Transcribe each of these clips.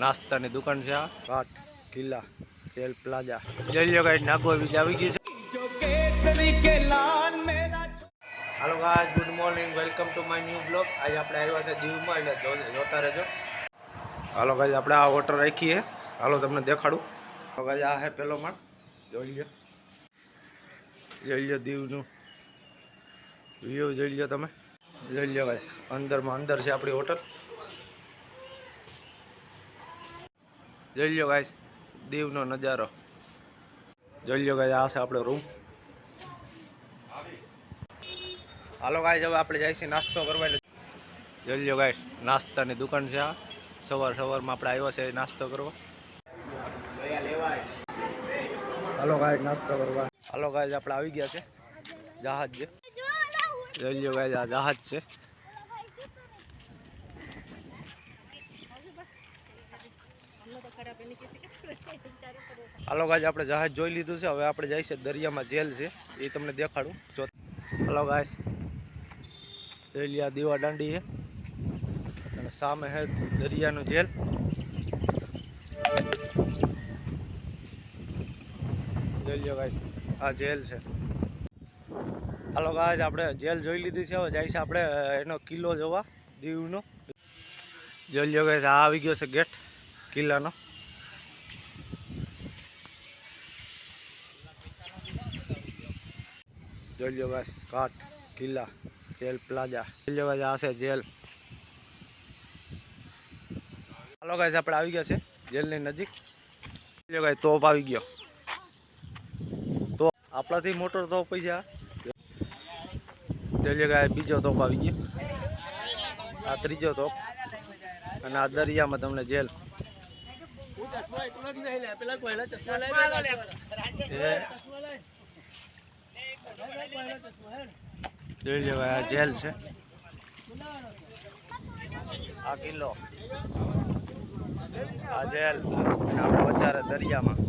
નાસ્તાની દુકાન છે આ ઘાટ કિલ્લા જેલ પ્લાઝા જઈ ગાઈડ નાગવા બીજ આવી ગઈ છે। Hello guys, good morning, welcome to my new blog. આજે આપણે આવ્યા છે દીવમાં, એટલે જોતા રહેજો। હાલો ગાઈસ, આપણે આ હોટલ રાખી છે, હાલો તમને દેખાડું। તો ગાઈસ આ છે પેલો માળ, જોઈ લ્યો દીવનું વ્યૂ જોઈ લ્યો તમે, જોઈ લ્યો ગાઈસ। અંદર છે આપણી હોટલ, જોઈ લ્યો ગાઈસ દીવનો નજારો, જોઈ લ્યો ગાઈસ આ છે આપણો રૂમ। હાલો ગાઈસ, હવે આપણે જઈશું નાસ્તો કરવા। જોઈ લ્યો ગાઈસ, નાસ્તાની દુકાન છે આ, સવારમાં આપણે આવ્યા છે નાસ્તો કરવા। હાલો ગાઈસ, નાસ્તો કરવા। હાલો ગાઈસ, આપણે આવી ગયા છે જહાજ છે, જોઈ લ્યો ગાઈસ આ જહાજ છે। હાલો ગાઈસ, આપણે જહાજ જોઈ લીધું છે, હવે આપણે જઈશું દરિયામાં, જેલ છે એ તમને દેખાડું। હાલો ગાઈસ, જોઈ લ્યો દીવા દાંડી છે અને સામે છે દરિયાનું જેલ, જોઈ લ્યો ગાઈસ આ જેલ છે। હાલો ગાઈસ, આપણે જેલ જોઈ લીધી છે, હવે જઈશું આપણે એનો કિલ્લો જોવા દીવનો। જોઈ લ્યો ગાઈસ આ આવી ગયો છે ગેટ કિલ્લાનો, જોઈ લ્યો ગાઈસ ઘાટ કિલ્લા જેલ પ્લાઝા, જોઈ લ્યો ગાઈસ આ છે જેલ। હાલો ગાઈસ, આપણે આવી ગયા છે જેલની નજીક, જોઈ લ્યો ગાઈસ તોપ આવી ગયો, તો આપણાથી મોટો તોપ પૈસા, જોઈ લ્યો ગાઈસ બીજો તોપ આવી ગયો, આ ત્રીજો તોપ, અને આ દરિયામાં તમને જેલ, જોઈ લ્યો આ જેલ છે, આ કિલ્લો, આ જેલ, આપણે વચારે દરિયામાં,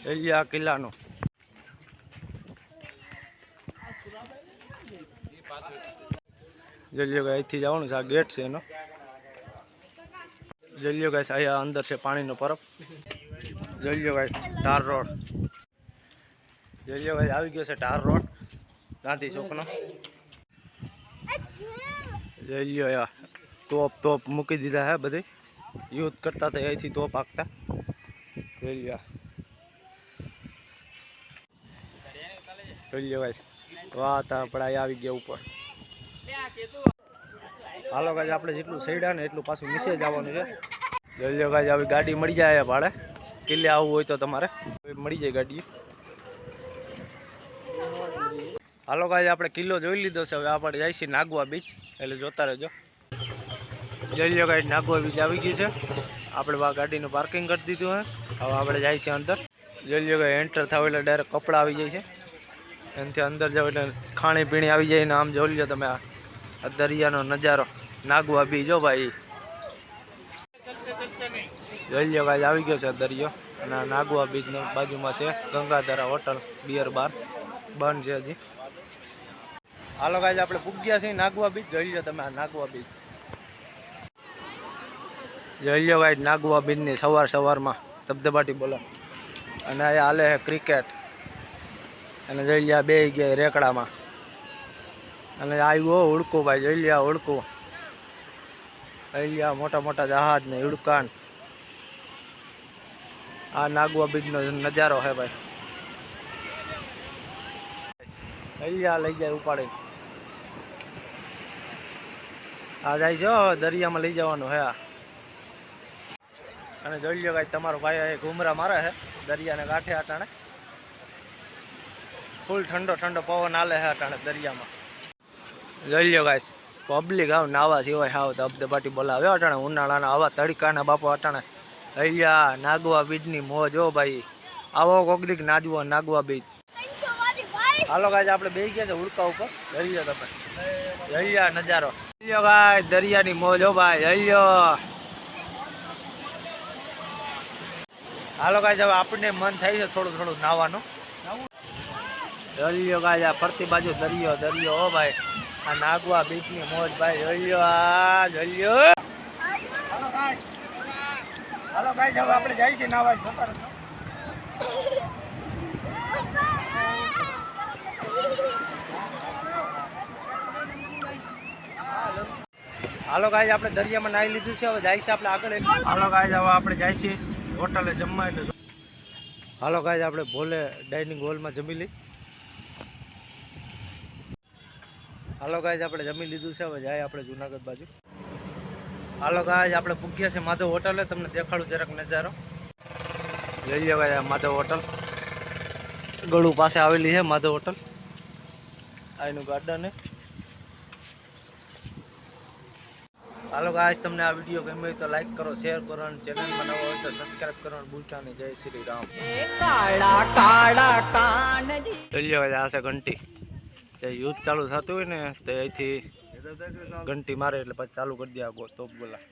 જોઈ લ્યો આ કિલ્લાનો, જોઈ લ્યો અહીંથી જવાનું છે, આ ગેટ છે એનો, જોઈ લ્યો ગાઈસ અહીંયા અંદર છે પાણીનો પરબ, જોઈ લ્યો ગાઈસ ધાર રોડ, જોઈ લ્યો ગાઈસ આવી ગયો છે ધાર રોડ ગાંધી ચોકનો, જોઈ લ્યો યાર તોપ મૂકી દીધા હે, બધી યુદ્ધ કરતા હતા અહીંથી તોપ હાંકતા, જોઈ લ્યો, જોઈ લ્યો ગાઈસ વાત આપણે આવી ગયા ઉપર। હાલો ગાઈસ, આપણે જેટલું સડ્યા ને એટલું પાછું નીચે જવાનું છે, જોઈ લ્યો ગાઈસ આવી ગાડી મળી જાય ભાડે, કિલ્લે આવવું હોય તો તમારે મળી જાય ગાડી। હાલો ગાઈસ, આપણે કિલ્લો જોઈ લીધો છે, હવે આપણે જઈશું નાગવા બીચ, એટલે જોતા રહેજો। જોઈ લ્યો ગાઈસ નાગવા બીચ આવી ગઈ છે, આપણે ગાડીનું પાર્કિંગ કરી દીધું હે, હવે આપણે જઈશું અંદર। જોઈ લ્યો ગાઈસ એન્ટર થાવ એટલે ડાયરેક્ટ કપડાં આવી જાય છે, એનાથી અંદર જાવ એટલે ખાણી પીણી આવી જાય ને, આમ જોઈ લ્યો તમે આ દરિયાનો નજારો, નાગવા બીચ જો ભાઈ, જોઈ લ્યો ગાઈસ આવી ગયો છે દરિયો, અને નાગવા બીચનો બાજુમાં છે ગંગાધરા હોટલ બિયર બાર, બંધ છે હજી। હાલો ગાઈસ, આપણે પૂગ્યા છીએ નાગવા બીચ, જોઈ લ્યો તમે આ નાગવા બીચ, જોઈ લ્યો ગાઈસ નાગવા બીચની સવારમાં ધબધબાટી બોલો, અને આ હાલે છે ક્રિકેટ, અને જોઈ લ્યો બે ગયા રેકડામાં, અને આવ્યો ઉડકું ભાઈ, જોઈ લ્યો ઉડકું, જોઈ લ્યો મોટા મોટા જહાજ ને ઉડકાન, આ નાગવા બીચનો નજારો છે ભાઈ, જોઈ લ્યો લઈ જાય ઉપાડી, આ જાય છે દરિયામાં લઈ જવાનું હે આ, અને જોઈ લ્યો ગાઈસ તમારો ભાઈ ઘુમરા મારે છે દરિયાને કાંઠે, અટાણે ફૂલ ઠંડો પવન હાલે છે અટાણે દરિયામાં, જોઈ લ્યો ગાઈસ પબ્લિક આવ નાવા સિવાય હાવ ધબધબાટી બોલાવે અટાણે, ઉનાળાના આવા તડકાના બાપો અટાણે, જોઈ લ્યો નાગવા બીચની મોજ હો ભાઈ, આવો કોકડીક નાજવો નાગવા બીચ। હાલો ગાઈસ, આપણે બેસી ગયા છે ઉડકા ઉપર, જોઈ લ્યો તમે, જોઈ લ્યો નજારો, જોઈ લ્યો ગાઈસ દરિયાની મોજ હો ભાઈ, જોઈ લ્યો। હાલો ગાઈસ, હવે આપણને મન થાય છે થોડું નાવાનું, જોઈ લ્યો ગાઈસ આ ફરતી બાજુ દરિયો હો ભાઈ, આ નાગવા બીચની મોજ ભાઈ જોઈ લો, આ જોઈ લો. હાલો ગાઈસ હવે આપણે જઈએ છીએ નાવા. જોતા રહેજો. હાલો ગાઈસ આપણે દરિયામાં નાહી લીધું છે, હવે જાય છે આપણે આગળ. હાલો ગાઈસ હવે આપણે જાય છીએ હોટલે જમવા. એટલે હાલો ગાઈસ આપણે ભોલે ડાઇનિંગ હોલમાં જમી લઈ. હાલો ગાઈસ આપણે જમી લીધું છે, હવે જાય આપણે જુનાગઢ બાજુ. હાલો ગાઈસ આપણે પૂગ્યા છે માધવ હોટલે. તમને દેખાડું જરાક નજારો. જોઈ લો ગાઈસ માધવ હોટલ ગળું પાસે આવેલી છે માધવ હોટલ. આ એનું ગાર્ડન. હાલો ગાઈસ તમને આ વિડીયો ગમ્યો હોય તો લાઈક કરો, શેર કરો અને ચેનલમાં નવા હોય તો સબસ્ક્રાઇબ કરવાનું ભૂલતા નહીં. જય શ્રી રામ. કાળા કાળા કાન જોઈ લો ગાઈસ આ છે ઘંટી. જે યુદ્ધ ચાલુ થતું હોય ને તે અહીંથી ઘંટી મારે એટલે પછી ચાલુ કરી દે. તોપ બોલા